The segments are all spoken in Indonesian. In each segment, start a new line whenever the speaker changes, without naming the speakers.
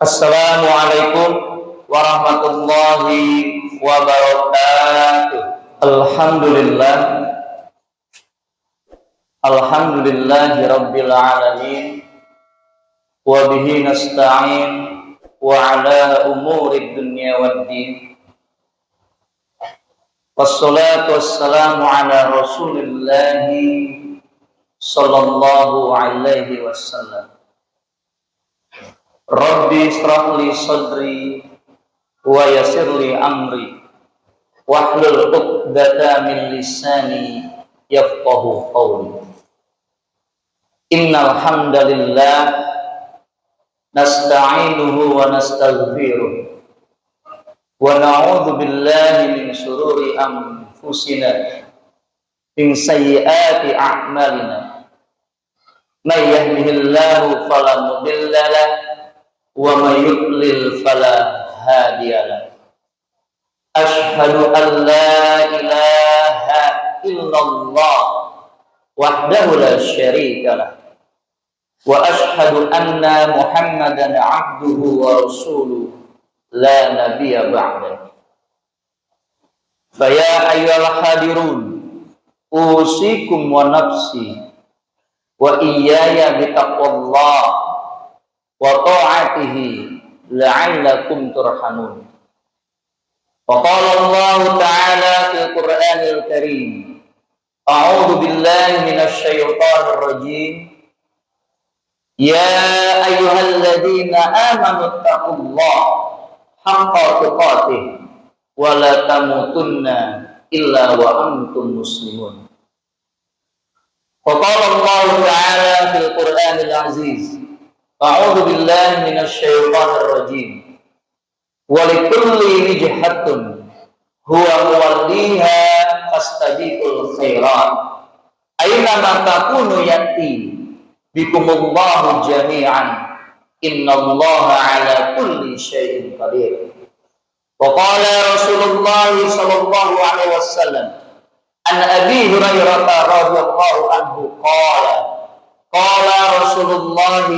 Assalamualaikum warahmatullahi wabarakatuh. Alhamdulillah, alhamdulillahi rabbil alamin, wa bihi nasta'in wa ala umuri dunya waddin. Wassalatu wassalamu ala rasulillahi sallallahu alaihi wasallam. Rabbi israh li sadri wa yassir li amri wahlul 'uqdatam min lisani yafqahu qawli. Innal hamdalillah nasta'inuhu wa nastaghfiruh wa na'udzu billahi min shururi anfusina min sayyiati a'malina. May yahdihillahu fala mudilla lahu wa may yudlil fala hadiyalah. Asyhadu an la ilaha illallah wahdahu la syarikalah wa asyhadu anna Muhammadan abduhu wa rasuluh la nabiyya ba'da. Fa ya ayyuhal hadirun usikum wa nafsi wa iyaya bitaqwallah wa ta'atihi la'allakum turhamun. Wa qala Allah ta'ala fil Qur'anil Karim, a'udzu billahi minasy syaithanir rajim. Ya ayyuhalladzina amanu taqullaha haqqa tuqatih wa la tamutunna illa wa antum muslimun. Wa qala Allah ta'ala fil Qur'anil Aziz, a'udzu billahi minasy syaithanir rajim. Wa likulli wijhatun huwa muwalliha fastabiqul khairat aina ma takunu yati bikumullahu jami'an innallaha ala kulli syai'in qadir. Wa qala Rasulullah sallallahu alaihi wasallam an Abi Hurairah radhiyallahu anhu qala qala Rasulullah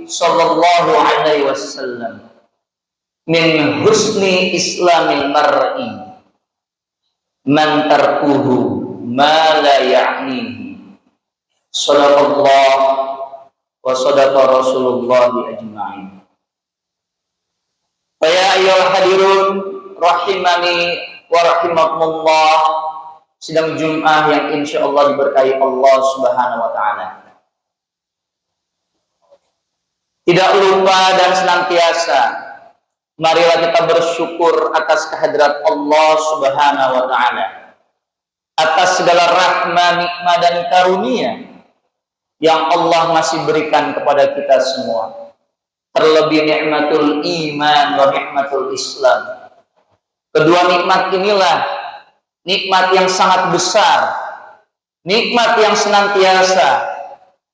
sallallahu alaihi wasallam min husni islamil mar'i man tarkuhu ma la ya'nihi. Shadaqallah wa shadaqa Rasulullah ajma'in. Fa ya ayyuhal hadirun rahimani wa rahimakumullah. Sidang Jumat yang insyaallah diberkahi Allah Subhanahu wa taala. Tidak lupa dan senantiasa marilah kita bersyukur atas kehadirat Allah Subhanahu wa taala, atas segala rahmat, nikmat dan karunia yang Allah masih berikan kepada kita semua. Terlebih nikmatul iman wa nikmatul Islam. Kedua nikmat inilah nikmat yang sangat besar, nikmat yang senantiasa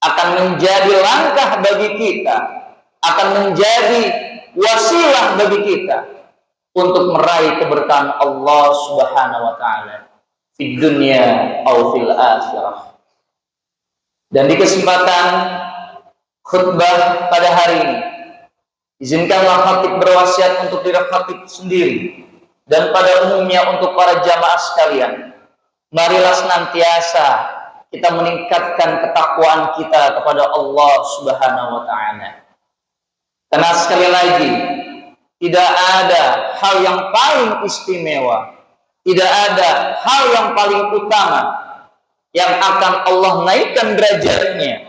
akan menjadi langkah bagi kita, akan menjadi wasilah bagi kita untuk meraih keberkahan Allah Subhanahu wa taala di dunia atau fil akhirah. Dan di kesempatan khutbah pada hari ini, izinkanlah khatib berwasiat untuk diri khatib sendiri dan pada umumnya untuk para jamaah sekalian. Marilah senantiasa kita meningkatkan ketakwaan kita kepada Allah Subhanahu wa taala. Karena sekali lagi, tidak ada hal yang paling istimewa, tidak ada hal yang paling utama yang akan Allah naikkan derajatnya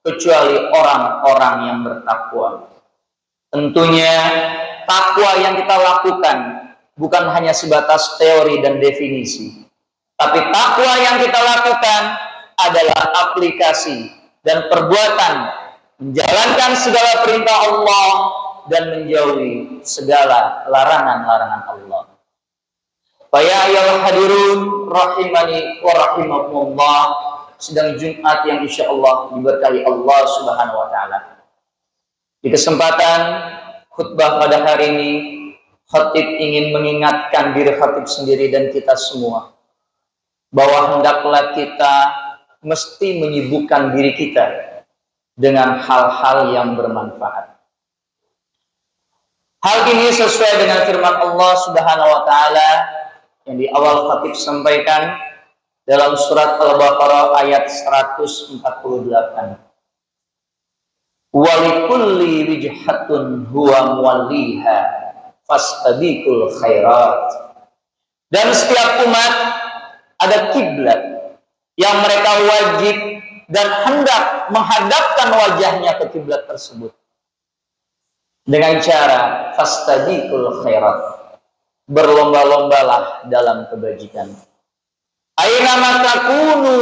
kecuali orang-orang yang bertakwa. Tentunya takwa yang kita lakukan bukan hanya sebatas teori dan definisi, tapi takwa yang kita lakukan adalah aplikasi dan perbuatan, menjalankan segala perintah Allah dan menjauhi segala larangan-larangan Allah. Fa ya ayyuhal hadirun rahimani wa rahimakumullah. Sedang Jumat yang insyaallah diberkahi Allah Subhanahu wa taala. Di kesempatan khutbah pada hari ini, khatib ingin mengingatkan diri khatib sendiri dan kita semua bahwa hendaklah kita mesti menyibukkan diri kita dengan hal-hal yang bermanfaat. Hal ini sesuai dengan firman Allah Subhanahu wa taala yang di awal khatib sampaikan dalam surat Al-Baqarah ayat 148. Walikulli wijhatun huwa muwalliha fastabiqul khairat. Dan setiap umat ada kiblat yang mereka wajib dan hendak menghadapkan wajahnya ke kiblat tersebut dengan cara fastabiqul khairat, berlomba-lombalah dalam kebajikan. Aina ma takunu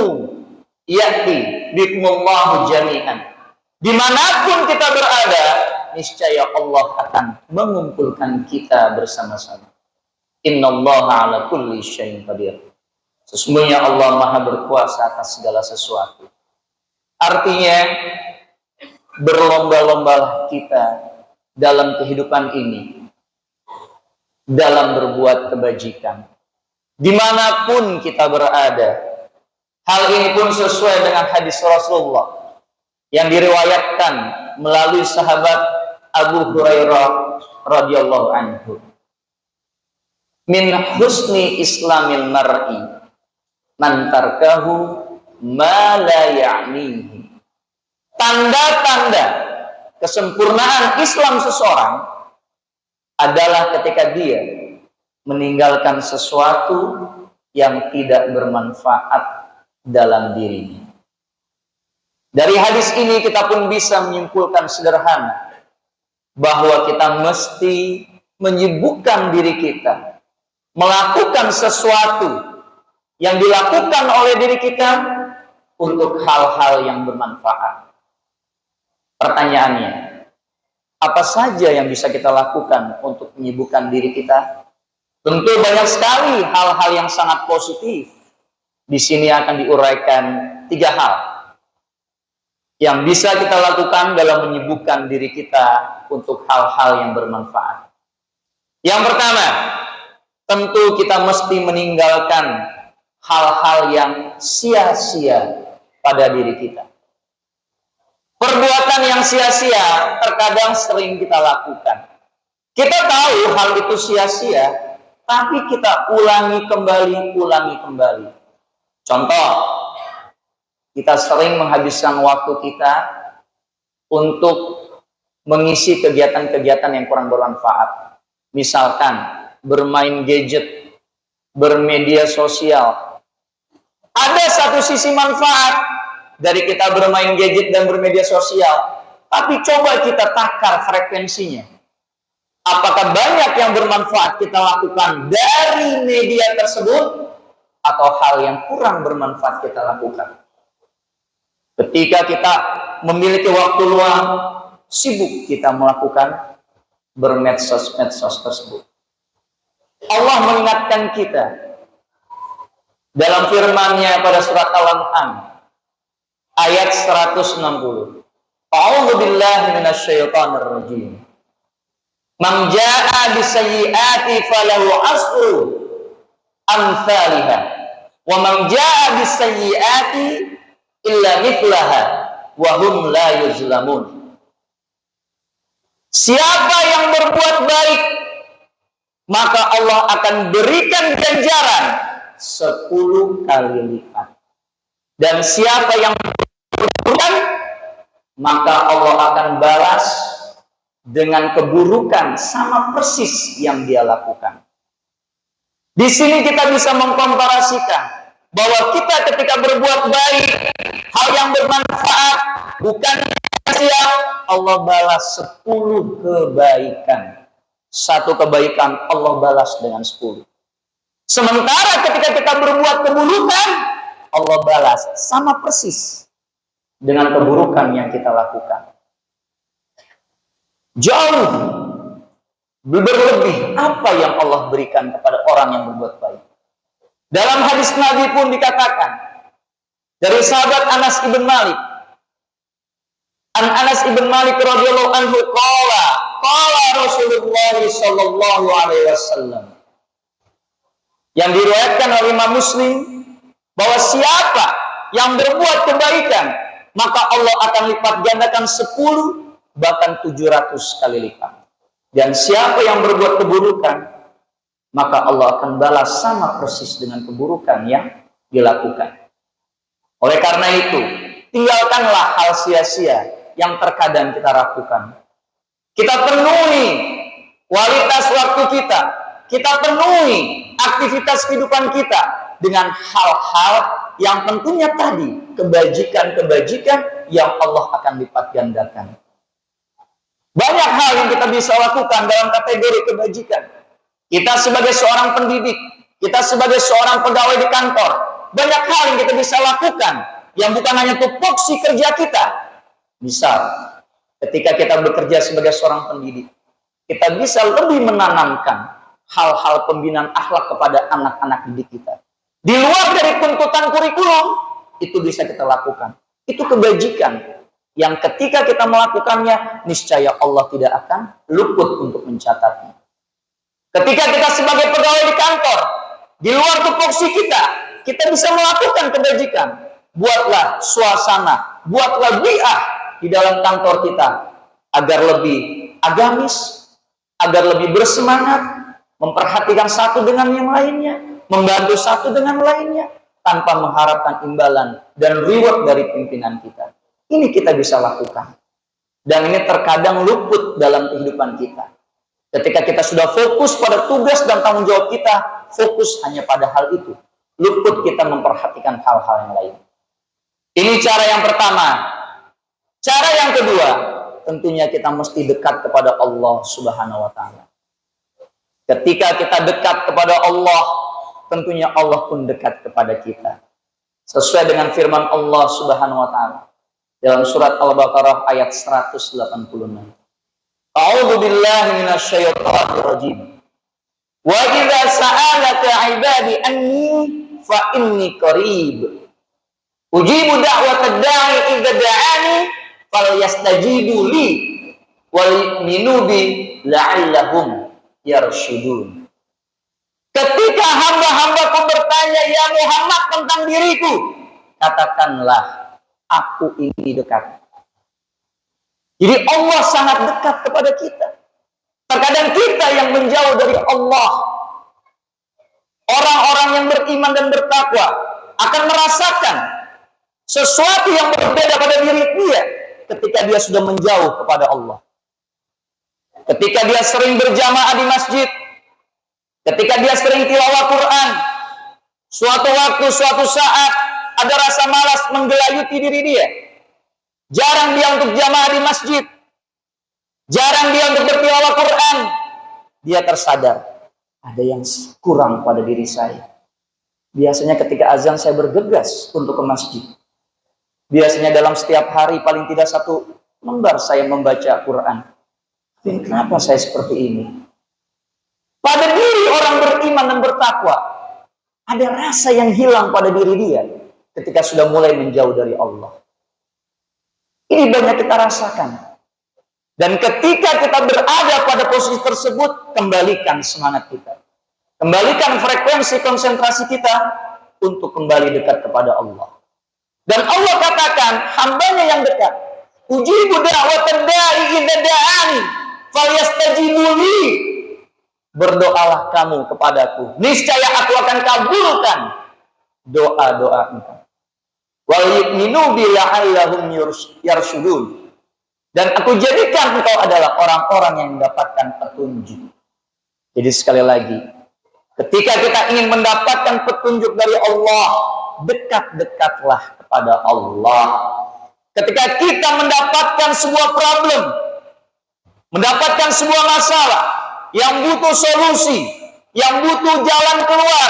ya'ti bikumullahu jami'an. Dimanapun kita berada, niscaya Allah akan mengumpulkan kita bersama-sama. Innallaha ala kulli syai'in qadir. Sesungguhnya Allah Maha berkuasa atas segala sesuatu. Artinya, berlomba-lombalah kita dalam kehidupan ini, dalam berbuat kebajikan. Dimanapun kita berada. Hal ini pun sesuai dengan hadis Rasulullah yang diriwayatkan melalui sahabat Abu Hurairah radhiyallahu anhu. Min husni islamil mar'i man tarkahu ma la ya'nihi. Tanda-tanda kesempurnaan Islam seseorang adalah ketika dia meninggalkan sesuatu yang tidak bermanfaat dalam dirinya. Dari hadis ini kita pun bisa menyimpulkan sederhana bahwa kita mesti menyibukkan diri kita melakukan sesuatu yang dilakukan oleh diri kita untuk hal-hal yang bermanfaat. Pertanyaannya, apa saja yang bisa kita lakukan untuk menyibukkan diri kita? Tentu banyak sekali hal-hal yang sangat positif. Di sini akan diuraikan 3 hal yang bisa kita lakukan dalam menyibukkan diri kita untuk hal-hal yang bermanfaat. Yang pertama, tentu kita mesti meninggalkan hal-hal yang sia-sia pada diri kita. Perbuatan yang sia-sia terkadang sering kita lakukan. Kita tahu hal itu sia-sia, tapi kita ulangi kembali. Contoh, kita sering menghabiskan waktu kita untuk mengisi kegiatan-kegiatan yang kurang bermanfaat. Misalkan, bermain gadget, bermedia sosial. Ada satu sisi manfaat dari kita bermain gadget dan bermedia sosial, tapi coba kita takar frekuensinya. Apakah banyak yang bermanfaat kita lakukan dari media tersebut, atau hal yang kurang bermanfaat kita lakukan? Ketika kita memiliki waktu luang, sibuk kita melakukan bermedsos tersebut. Allah mengingatkan kita dalam firman-Nya pada surat Al-An'am ayat 160. A'udzu billahi minasyaitonir rajim. Man jaa'a bisayyi'ati falahu asru amsalha wa man jaa'a bisayyi'ati illa mithlaha wa hum la yuzlamun. Siapa yang berbuat baik, maka Allah akan berikan ganjaran 10 kali lipat. Dan siapa yang berbuat, maka Allah akan balas dengan keburukan sama persis yang dia lakukan. Di sini kita bisa mengkomparasikan bahwa kita ketika berbuat baik, hal yang bermanfaat, bukan sia, Allah balas 10 kebaikan. 1 kebaikan Allah balas dengan 10. Sementara ketika kita berbuat keburukan, Allah balas sama persis dengan keburukan yang kita lakukan. Jauh berlebih apa yang Allah berikan kepada orang yang berbuat baik. Dalam hadis Nabi pun dikatakan dari sahabat Anas ibn Malik, Anas ibn Malik radhiyallahu anhu qala Rasulullah sallallahu alaihi wasallam, yang diriwayatkan oleh Imam Muslim, bahwa siapa yang berbuat kebaikan maka Allah akan lipat gandakan 10 bahkan 700 kali lipat. Dan siapa yang berbuat keburukan, maka Allah akan balas sama persis dengan keburukan yang dilakukan. Oleh karena itu, tinggalkanlah hal sia-sia yang terkadang kita lakukan. Kita penuhi kualitas waktu kita, kita penuhi aktivitas kehidupan kita dengan hal-hal yang tentunya tadi kebajikan-kebajikan yang Allah akan lipat gandakan. Banyak hal yang kita bisa lakukan dalam kategori kebajikan. Kita sebagai seorang pendidik, kita sebagai seorang pegawai di kantor, banyak hal yang kita bisa lakukan yang bukan hanya tupoksi kerja kita. Misal, ketika kita bekerja sebagai seorang pendidik, kita bisa lebih menanamkan hal-hal pembinaan akhlak kepada anak-anak didik kita. Di luar dari tuntutan kurikulum, itu bisa kita lakukan. Itu kebajikan yang ketika kita melakukannya, niscaya Allah tidak akan luput untuk mencatatnya. Ketika kita sebagai pegawai di kantor, di luar tupoksi kita bisa melakukan kebajikan. Buatlah suasana, buatlah bi'ah di dalam kantor kita agar lebih agamis, agar lebih bersemangat, memperhatikan satu dengan yang lainnya, membantu satu dengan lainnya, tanpa mengharapkan imbalan dan reward dari pimpinan kita. Ini kita bisa lakukan. Dan ini terkadang luput dalam kehidupan kita. Ketika kita sudah fokus pada tugas dan tanggung jawab kita, fokus hanya pada hal itu. Luput kita memperhatikan hal-hal yang lain. Ini cara yang pertama. Cara yang kedua, tentunya kita mesti dekat kepada Allah Subhanahu wa Ta'ala. Ketika kita dekat kepada Allah, tentunya Allah pun dekat kepada kita. Sesuai dengan firman Allah Subhanahu wa Ta'ala dalam surat Al-Baqarah ayat 186. A'udzu billahi minasyaitonir rajim. Wa idza sa'alaka 'ibadi anni fa inni qarib. Ujibu da'watad da'i idza da'ani falyastajibu li wal yu'minu bi la'allahum yarshudun. Ketika hamba-hambaku bertanya, ya Muhammad, tentang diriku, katakanlah, aku ini dekat. Jadi Allah sangat dekat kepada kita. Terkadang kita yang menjauh dari Allah. Orang-orang yang beriman dan bertakwa akan merasakan sesuatu yang berbeda pada diri dia ketika dia sudah menjauh kepada Allah. Ketika dia sering berjamaah di masjid, ketika dia sering tilawah Quran, suatu waktu, suatu saat ada rasa malas menggelayuti diri dia. Jarang dia untuk jamaah di masjid, jarang dia untuk bertilawah Quran. Dia tersadar, ada yang kurang pada diri saya. Biasanya ketika azan saya bergegas untuk ke masjid. Biasanya dalam setiap hari paling tidak 1 lembar saya membaca Quran. Dan kenapa saya seperti ini? Pada diri orang beriman dan bertakwa, ada rasa yang hilang pada diri dia ketika sudah mulai menjauh dari Allah. Ini banyak kita rasakan. Dan ketika kita berada pada posisi tersebut, kembalikan semangat kita. Kembalikan frekuensi konsentrasi kita untuk kembali dekat kepada Allah. Dan Allah katakan, hambanya yang dekat. Ujibu da'watad da'i idza da'ani falyastajibu li. Berdoalah kamu kepadaku, niscaya aku akan kabulkan doa-doa engkau. Wal yu'minu bi la'allahum yarshudun. Dan aku jadikan engkau adalah orang-orang yang mendapatkan petunjuk. Jadi sekali lagi, ketika kita ingin mendapatkan petunjuk dari Allah, dekat-dekatlah kepada Allah. Ketika kita mendapatkan sebuah problem, mendapatkan sebuah masalah yang butuh solusi, yang butuh jalan keluar,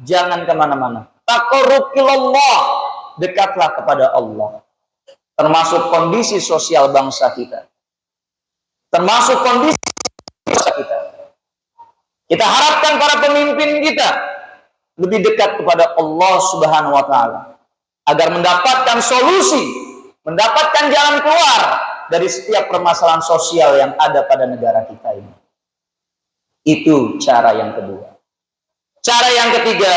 jangan kemana-mana. Taqarrub ilallah, dekatlah kepada Allah. Termasuk kondisi sosial bangsa kita, termasuk kondisi bangsa kita. Kita harapkan para pemimpin kita lebih dekat kepada Allah Subhanahu wa Ta'ala agar mendapatkan solusi, mendapatkan jalan keluar dari setiap permasalahan sosial yang ada pada negara kita ini. Itu cara yang kedua. Cara yang ketiga,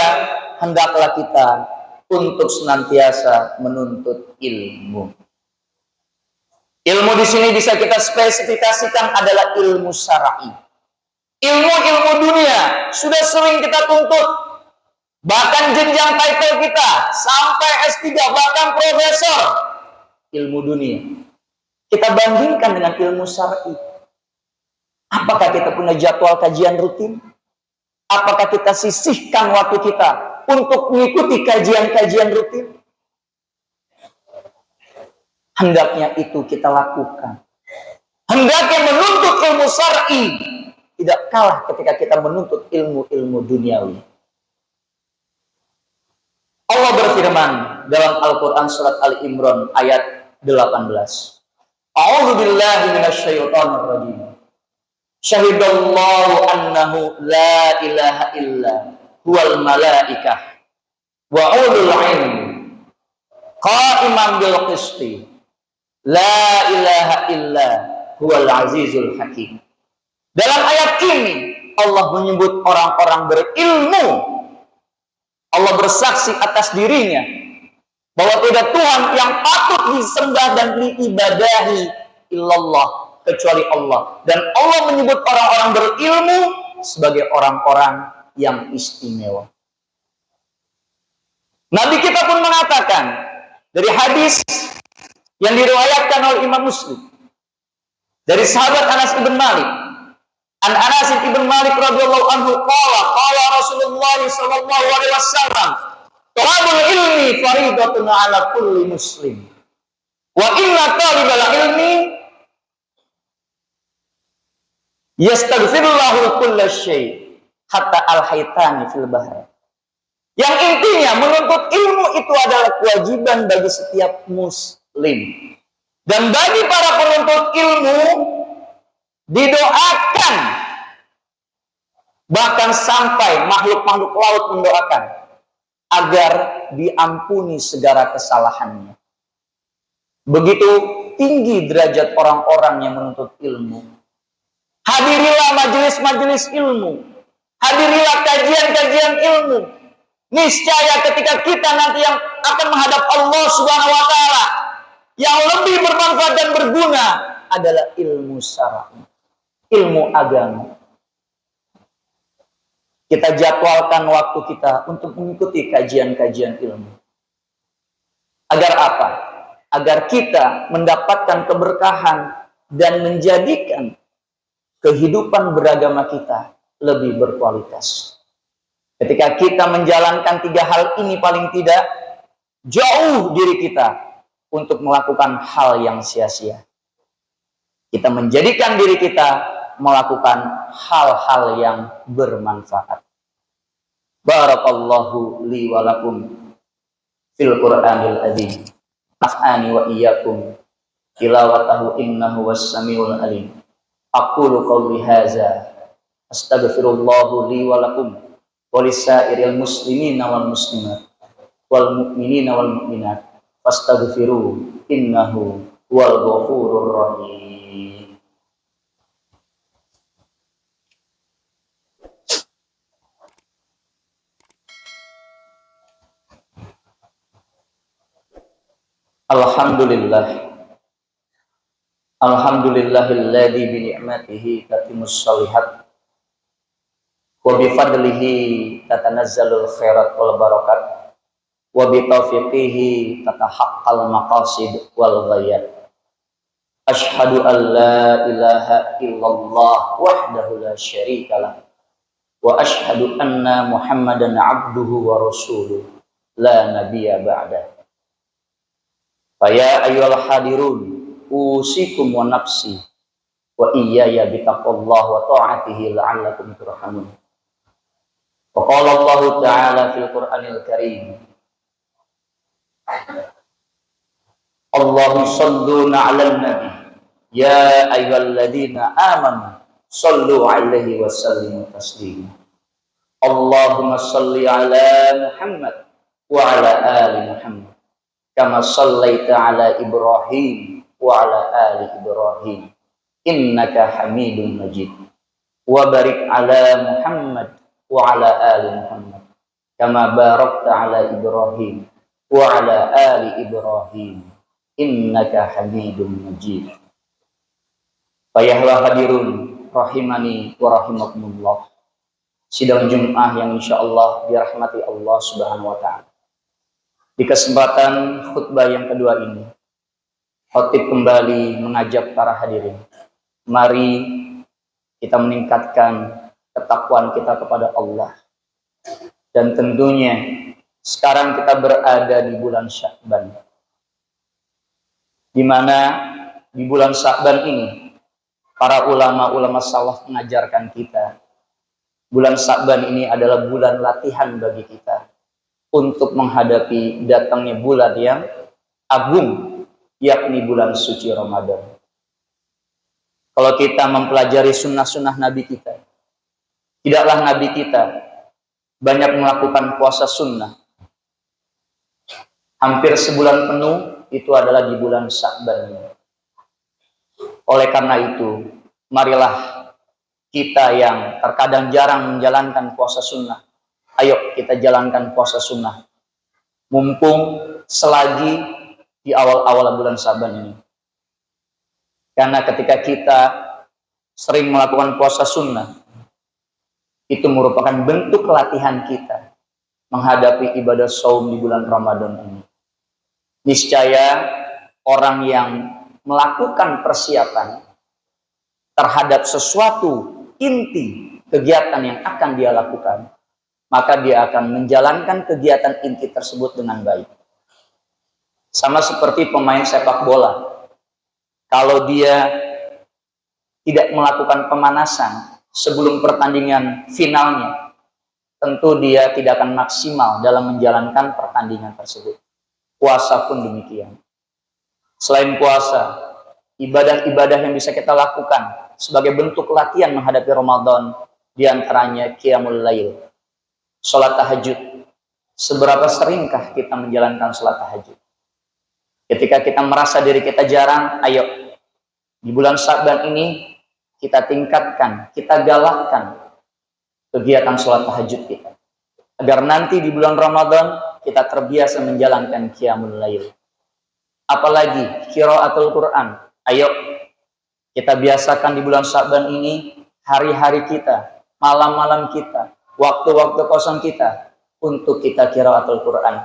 hendaklah kita untuk senantiasa menuntut ilmu. Ilmu di sini bisa kita spesifikasikan adalah ilmu syar'i. Ilmu-ilmu dunia sudah sering kita tuntut. Bahkan jenjang title kita sampai S3, bahkan profesor. Ilmu dunia. Kita bandingkan dengan ilmu syar'i. Apakah kita punya jadwal kajian rutin? Apakah kita sisihkan waktu kita untuk mengikuti kajian-kajian rutin? Hendaknya itu kita lakukan. Hendaknya menuntut ilmu syar'i tidak kalah ketika kita menuntut ilmu-ilmu duniawi. Allah berfirman dalam Al-Quran surat Ali Imran ayat 18. A'udzu billahi minasyaitonir rajim. Syahidallahu annahu la ilaha illa huwal malaikah wa ulul ilmi qa'iman bil qisti. La ilaha illa huwal azizul hakim. Dalam ayat ini Allah menyebut orang-orang berilmu. Allah bersaksi atas dirinya bahwa tidak Tuhan yang patut disembah dan diibadahi illallah kecuali Allah. Dan Allah menyebut orang-orang berilmu sebagai orang-orang yang istimewa. Nabi kita pun mengatakan dari hadis yang diriwayatkan oleh Imam Muslim dari sahabat Anas ibn Malik. An Anas ibn Malik radhiyallahu anhu qala Rasulullah sallallahu alaihi wasallam, "Talabul ilmi fariidatun 'ala kulli muslim. Wa inna talibal ilmi yastaghfirullahu kulla syai' hatta al-haytani fil bahr." Yang intinya menuntut ilmu itu adalah kewajiban bagi setiap muslim. Dan bagi para penuntut ilmu didoakan, bahkan sampai makhluk-makhluk laut mendoakan agar diampuni segala kesalahannya. Begitu tinggi derajat orang-orang yang menuntut ilmu. Hadirilah majelis-majelis ilmu, hadirilah kajian-kajian ilmu. Niscaya ketika kita nanti yang akan menghadap Allah Subhanahu wa taala, yang lebih bermanfaat dan berguna adalah ilmu syar'i, ilmu agama. Kita jadwalkan waktu kita untuk mengikuti kajian-kajian ilmu. Agar apa? Agar kita mendapatkan keberkahan dan menjadikan kehidupan beragama kita lebih berkualitas. Ketika kita menjalankan 3 hal ini paling tidak, jauh diri kita untuk melakukan hal yang sia-sia. Kita menjadikan diri kita melakukan hal-hal yang bermanfaat. Barakallahu li wa lakum fil Qur'anil azim. Naf'ani wa iyyakum tilawatahu innahu was-sami'ul alim. Aqulu qawli hadza astaghfirullahu li wa lakum wa lisairil muslimina wal muslimat wal mu'minina wal mu'minat fastaghfiru innahu huwal ghafurur rahim. Alhamdulillahilladzi bi ni'matihi tatimmus shalihat wa bi fadlihi tatanazzalul khairat wal barakat wa bi taufiqihi tatahaqqal maqasid wal ghayat. Asyhadu an la ilaha illallah wahdahu la syarikalah wa asyhadu anna Muhammadan abduhu wa rasuluh la nabiyya ba'da. Faya ayyuhal hadirun usikum wa nafsi wa iyaya bitaqwallah wa ta'atihi la'allakum turhamun. Wa qala Allah ta'ala fil Qur'anil Karim, Allahumma salluna 'alan nabi ya ayyuhalladzina amanu sallu 'alaihi wa sallimu taslima. Allahumma salli 'ala Muhammad wa 'ala ali Muhammad kama sallaita 'ala Ibrahim wa 'ala ali Ibrahim innaka Hamidum Majid. Wa barik 'ala Muhammad wa 'ala ali Muhammad kama barakta 'ala Ibrahim wa 'ala ali Ibrahim innaka Hamidum Majid. Bayahwa hadirun rahimani wa rahimakumullah. Sidang Jum'ah yang insyaallah dirahmati Allah Subhanahu wa taala. Di kesempatan khutbah yang kedua ini, khatib kembali mengajak para hadirin, mari kita meningkatkan ketakwaan kita kepada Allah. Dan tentunya sekarang kita berada di bulan Sya'ban, di mana di bulan Sya'ban ini para ulama-ulama salaf mengajarkan kita, bulan Sya'ban ini adalah bulan latihan bagi kita untuk menghadapi datangnya bulan yang agung, yakni bulan suci Ramadan. Kalau kita mempelajari sunnah-sunnah Nabi kita, tidaklah Nabi kita banyak melakukan puasa sunnah. Hampir sebulan penuh itu adalah di bulan Sya'ban ini. Oleh karena itu, marilah kita yang terkadang jarang menjalankan puasa sunnah, ayo kita jalankan puasa sunnah. Mumpung selagi di awal-awal bulan Sya'ban ini. Karena ketika kita sering melakukan puasa sunnah, itu merupakan bentuk latihan kita menghadapi ibadah saum di bulan Ramadan ini. Niscaya orang yang melakukan persiapan terhadap sesuatu inti kegiatan yang akan dia lakukan, maka dia akan menjalankan kegiatan inti tersebut dengan baik. Sama seperti pemain sepak bola. Kalau dia tidak melakukan pemanasan sebelum pertandingan finalnya, tentu dia tidak akan maksimal dalam menjalankan pertandingan tersebut. Puasa pun demikian. Selain puasa, ibadah-ibadah yang bisa kita lakukan sebagai bentuk latihan menghadapi Ramadan, diantaranya qiyamul lail, sholat tahajud. Seberapa seringkah kita menjalankan sholat tahajud? Ketika kita merasa diri kita jarang, ayo di bulan Sya'ban ini kita tingkatkan, kita galakkan kegiatan sholat tahajud kita. Agar nanti di bulan Ramadan kita terbiasa menjalankan qiyamul lail. Apalagi qiraatul Quran. Ayo kita biasakan di bulan Sya'ban ini hari-hari kita, malam-malam kita, waktu-waktu kosong kita untuk kita qiraatul Quran.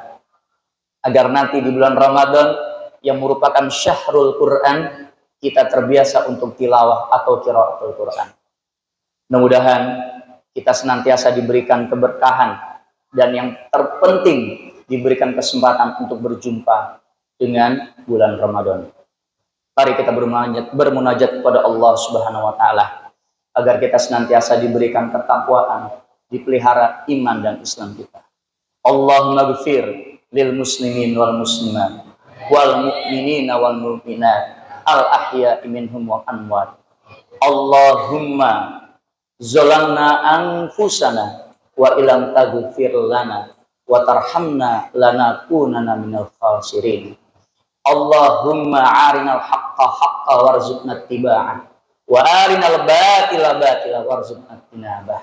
Agar nanti di bulan Ramadan yang merupakan syahrul Quran, kita terbiasa untuk tilawah atau qiraatul Quran. Mudah-mudahan kita senantiasa diberikan keberkahan dan yang terpenting diberikan kesempatan untuk berjumpa dengan bulan Ramadan. Mari kita bermunajat kepada Allah Subhanahu wa taala agar kita senantiasa diberikan ketakwaan, dipelihara iman dan Islam kita. Allahumma ghfir lil muslimin wal muslimat wal mu'minina wal mu'minat al-ahya'i minhum wa amwat. Allahumma zalamna anfusana wa ilam taghfir lana wa tarhamna lanakunanna minal khasirin. Allahumma arinal haqqa haqqa warzuqna ittiba'ah wa arinal batila batila warzuqna ijtinabah.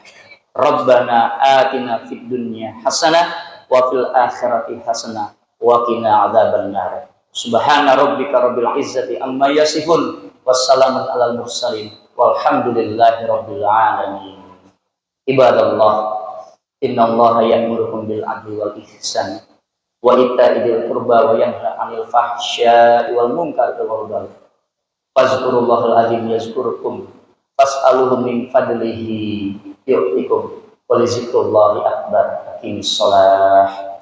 Rabbana atina fid dunya hasanah wa fil akhirati hasanah wa qina adzabannar. Subhana rabbika rabbil izzati amma yasifun wassalamun alal mursalin walhamdulillahi rabbil alamin. Ibadallah, innallaha ya'murukum bil adli wal ihsan wa ita'i dzil qurba wa yanha 'anil fahsya'i wal munkari wal baghi. Fazkurullahal azim yazkurkum fas'aluhu min fadlihi yu'tikum wa li dzikrullahi akbar. Aqimis shalah.